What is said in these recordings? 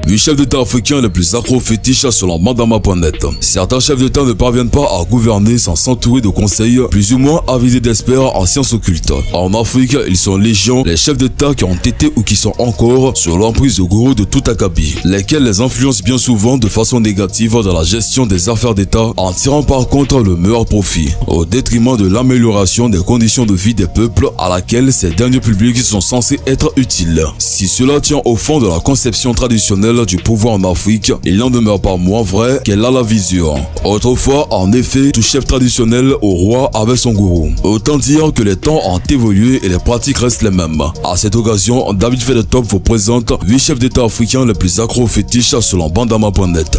8 chefs d'État africains les plus accro-fétiches selon Mandama.net. Certains chefs d'État ne parviennent pas à gouverner sans s'entourer de conseils plus ou moins avisés d'experts en sciences occultes. En Afrique, ils sont légion les chefs d'État qui ont été ou qui sont encore sur l'emprise de gourous de tout acabit, lesquels les influencent bien souvent de façon négative dans la gestion des affaires d'État en tirant par contre le meilleur profit, au détriment de l'amélioration des conditions de vie des peuples à laquelle ces derniers publics sont censés être utiles. Si cela tient au fond de la conception traditionnelle du pouvoir en Afrique, il n'en demeure pas moins vrai qu'elle a la vision. Autrefois, en effet, tout chef traditionnel au roi avait son gourou. Autant dire que les temps ont évolué et les pratiques restent les mêmes. À cette occasion, David fait le top vous présente 8 chefs d'État africains les plus accro-fétiches selon Bandama.net.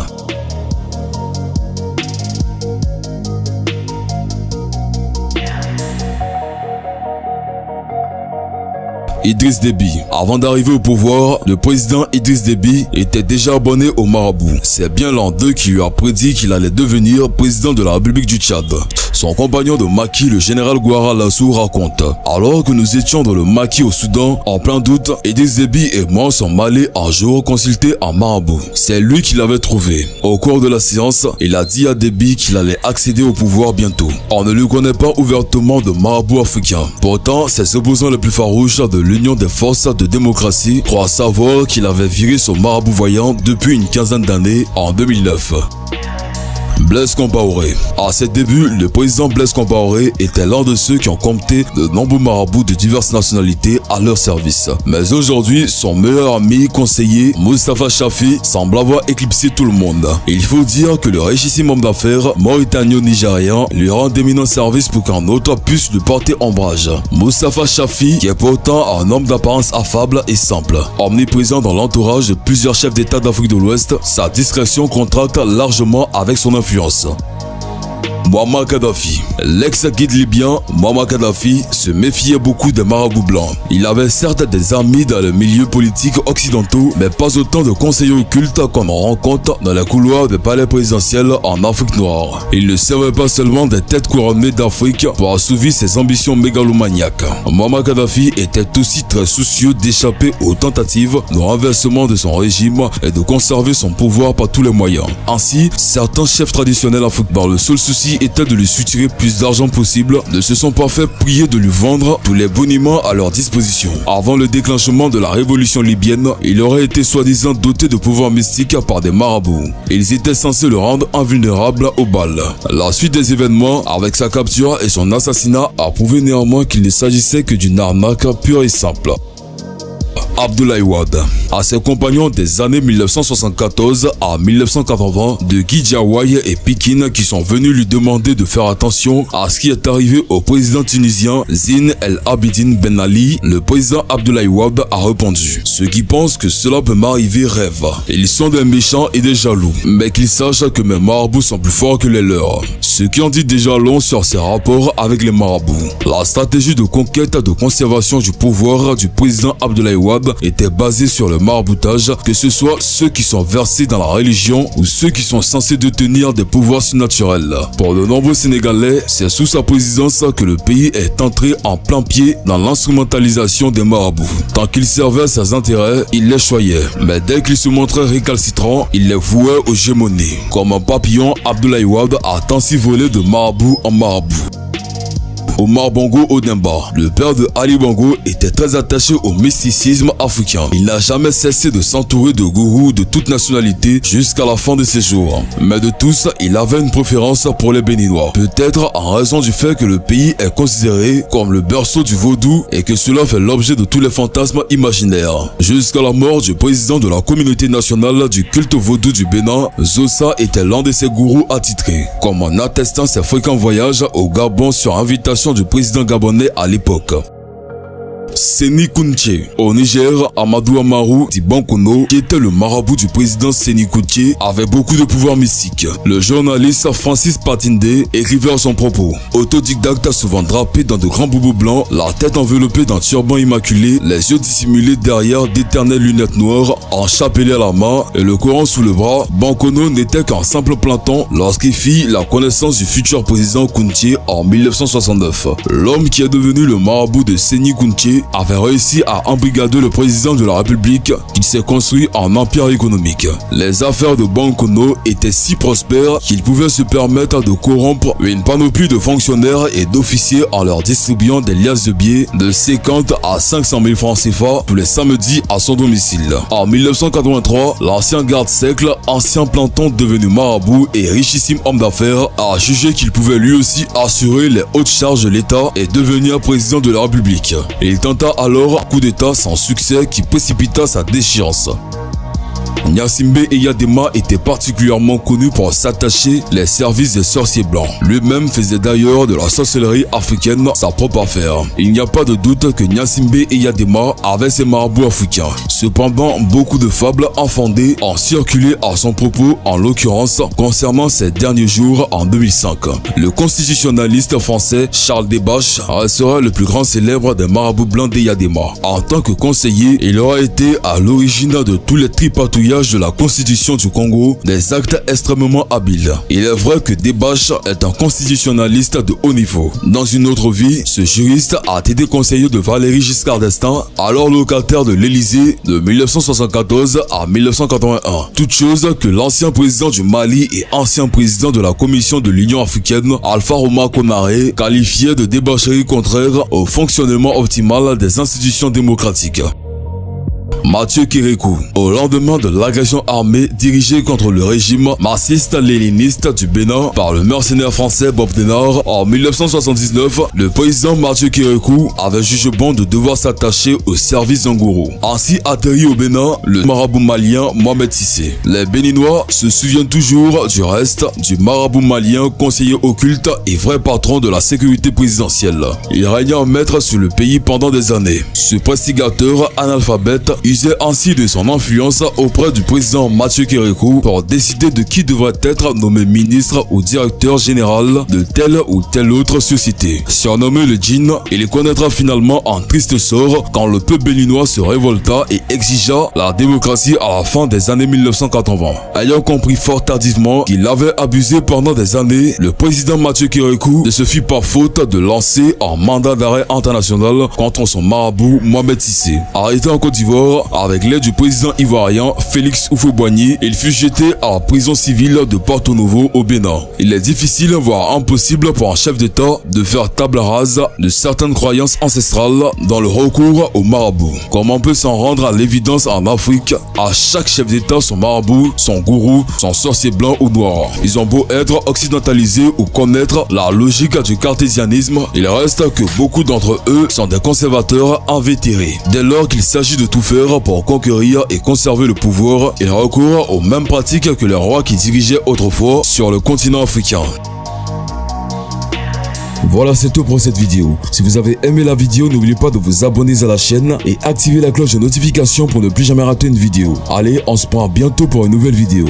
Idriss Déby. Avant d'arriver au pouvoir, le président Idriss Déby était déjà abonné au marabout. C'est bien l'an 2 qui lui a prédit qu'il allait devenir président de la République du Tchad. Son compagnon de maquis, le général Gouara Lassou, raconte: alors que nous étions dans le maquis au Soudan, en plein doute, Idriss Déby et moi sommes allés un jour consulter un marabout. C'est lui qui l'avait trouvé. Au cours de la séance, il a dit à Déby qu'il allait accéder au pouvoir bientôt. On ne lui connaît pas ouvertement de marabout africain. Pourtant, ses opposants les plus farouches de l'Union des forces de démocratie croient savoir qu'il avait viré son marabout voyant depuis une quinzaine d'années en 2009. Blaise Compaoré. À ses débuts, le président Blaise Compaoré était l'un de ceux qui ont compté de nombreux marabouts de diverses nationalités à leur service. Mais aujourd'hui, son meilleur ami conseiller, Moustapha Chafi, semble avoir éclipsé tout le monde. Il faut dire que le richissime homme d'affaires mauritanio-nigérian lui rend d'éminents services pour qu'un autre puisse lui porter ombrage. Moustapha Chafi, qui est pourtant un homme d'apparence affable et simple, omniprésent dans l'entourage de plusieurs chefs d'État d'Afrique de l'Ouest, sa discrétion contracte largement avec son influence. Muammar Kadhafi. L'ex-guide libyen Muammar Kadhafi se méfiait beaucoup des marabouts blancs. Il avait certes des amis dans le milieu politique occidentaux, mais pas autant de conseillers occultes qu'on en rencontre dans les couloirs des palais présidentiels en Afrique noire. Il ne servait pas seulement des têtes couronnées d'Afrique pour assouvir ses ambitions mégalomaniaques. Muammar Kadhafi était aussi très soucieux d'échapper aux tentatives de renversement de son régime et de conserver son pouvoir par tous les moyens. Ainsi, certains chefs traditionnels africains, dont le seul souci était de lui soutirer plus d'argent possible, ne se sont pas fait prier de lui vendre tous les boniments à leur disposition. Avant le déclenchement de la révolution libyenne, il aurait été soi-disant doté de pouvoirs mystiques par des marabouts. Ils étaient censés le rendre invulnérable aux balles. La suite des événements, avec sa capture et son assassinat, a prouvé néanmoins qu'il ne s'agissait que d'une arnaque pure et simple. Abdoulaye Wade. À ses compagnons des années 1974 à 1980 de Guidjawai et Pikine qui sont venus lui demander de faire attention à ce qui est arrivé au président tunisien Zine El Abidine Ben Ali, le président Abdoulaye Wade a répondu: ceux qui pensent que cela peut m'arriver rêvent. Ils sont des méchants et des jaloux, mais qu'ils sachent que mes marabouts sont plus forts que les leurs. Ce qui en dit déjà long sur ses rapports avec les marabouts. La stratégie de conquête de conservation du pouvoir du président Abdoulaye Wade était basée sur le maraboutage, que ce soit ceux qui sont versés dans la religion ou ceux qui sont censés détenir des pouvoirs surnaturels. Pour de nombreux Sénégalais, c'est sous sa présidence que le pays est entré en plein pied dans l'instrumentalisation des marabouts. Tant qu'ils servaient ses intérêts, il les choyait, mais dès qu'ils se montraient récalcitrants, il les vouait aux gémonies. Comme un papillon, Abdoulaye Wade a ainsi volé de marabout en marabout. Omar Bongo Ondimba, le père de Ali Bongo, était très attaché au mysticisme africain. Il n'a jamais cessé de s'entourer de gourous de toute nationalité jusqu'à la fin de ses jours. Mais de tous, il avait une préférence pour les Béninois. Peut-être en raison du fait que le pays est considéré comme le berceau du vaudou et que cela fait l'objet de tous les fantasmes imaginaires. Jusqu'à la mort du président de la communauté nationale du culte vaudou du Bénin, Zossa était l'un de ses gourous attitrés, comme en attestant ses fréquents voyages au Gabon sur invitation du président gabonais à l'époque. Séni Kountché. Au Niger, Amadou Amaru dit Bankono, qui était le marabout du président Séni Kountché, avait beaucoup de pouvoir mystique. Le journaliste Francis Patinde écrivait à son propos: autodidacte souvent drapé dans de grands boubous blancs, la tête enveloppée d'un turban immaculé, les yeux dissimulés derrière d'éternelles lunettes noires, un chapelet à la main et le Coran sous le bras, Bankono n'était qu'un simple planton lorsqu'il fit la connaissance du futur président Kountché en 1969. L'homme qui est devenu le marabout de Séni Kountché avait réussi à embrigader le président de la République qu'il s'est construit en empire économique. Les affaires de Bankono étaient si prospères qu'il pouvait se permettre de corrompre une panoplie de fonctionnaires et d'officiers en leur distribuant des liasses de billets de 50 à 500 000 francs CFA tous les samedis à son domicile. En 1983, l'ancien garde-cercle, ancien planton devenu marabout et richissime homme d'affaires, a jugé qu'il pouvait lui aussi assurer les hautes charges de l'État et devenir président de la République. Il tenta alors un coup d'État sans succès qui précipita sa déchéance. Gnassingbé Eyadema était particulièrement connu pour s'attacher les services des sorciers blancs. Lui-même faisait d'ailleurs de la sorcellerie africaine sa propre affaire. Il n'y a pas de doute que Gnassingbé Eyadema avait ses marabouts africains. Cependant, beaucoup de fables infondées ont circulé à son propos, en l'occurrence concernant ces derniers jours en 2005. Le constitutionnaliste français Charles Debache restera le plus grand célèbre des marabouts blancs d'Eyadema. En tant que conseiller, il aura été à l'origine de tous les tripatouillages de la constitution du Congo, des actes extrêmement habiles. Il est vrai que Debache est un constitutionnaliste de haut niveau. Dans une autre vie, ce juriste a été conseiller de Valéry Giscard d'Estaing, alors locataire de l'Élysée de 1974 à 1981. Toute chose que l'ancien président du Mali et ancien président de la Commission de l'Union africaine, Alpha Ouma Konaré, qualifiait de débaucherie contraire au fonctionnement optimal des institutions démocratiques. Mathieu Kérékou. Au lendemain de l'agression armée dirigée contre le régime marxiste-léniniste du Bénin par le mercenaire français Bob Denard en 1979, le président Mathieu Kérékou avait jugé bon de devoir s'attacher au service d'Angourou. Ainsi atterri au Bénin, le marabout malien Mohamed Cissé. Les Béninois se souviennent toujours du reste du marabout malien, conseiller occulte et vrai patron de la sécurité présidentielle. Il régna en maître sur le pays pendant des années. Ce prestigateur analphabète usait ainsi de son influence auprès du président Mathieu Kérékou pour décider de qui devrait être nommé ministre ou directeur général de telle ou telle autre société. Surnommé le djinn, il connaîtra finalement un triste sort quand le peuple béninois se révolta et exigea la démocratie à la fin des années 1980. Ayant compris fort tardivement qu'il avait abusé pendant des années, le président Mathieu Kérékou ne se fit pas faute de lancer un mandat d'arrêt international contre son marabout Mohamed Cissé. Arrêté en Côte d'Ivoire, avec l'aide du président ivoirien Félix Houphouët-Boigny, il fut jeté à la prison civile de Porto Novo au Bénin. Il est difficile, voire impossible pour un chef d'État de faire table rase de certaines croyances ancestrales dans le recours au marabout. Comme on peut s'en rendre à l'évidence en Afrique, à chaque chef d'État son marabout, son gourou, son sorcier blanc ou noir. Ils ont beau être occidentalisés ou connaître la logique du cartésianisme, il reste que beaucoup d'entre eux sont des conservateurs invétérés. Dès lors qu'il s'agit de tout faire pour conquérir et conserver le pouvoir, il recourt aux mêmes pratiques que les rois qui dirigeaient autrefois sur le continent africain. Voilà, c'est tout pour cette vidéo. Si vous avez aimé la vidéo, n'oubliez pas de vous abonner à la chaîne et activer la cloche de notification pour ne plus jamais rater une vidéo. Allez, on se prend bientôt pour une nouvelle vidéo.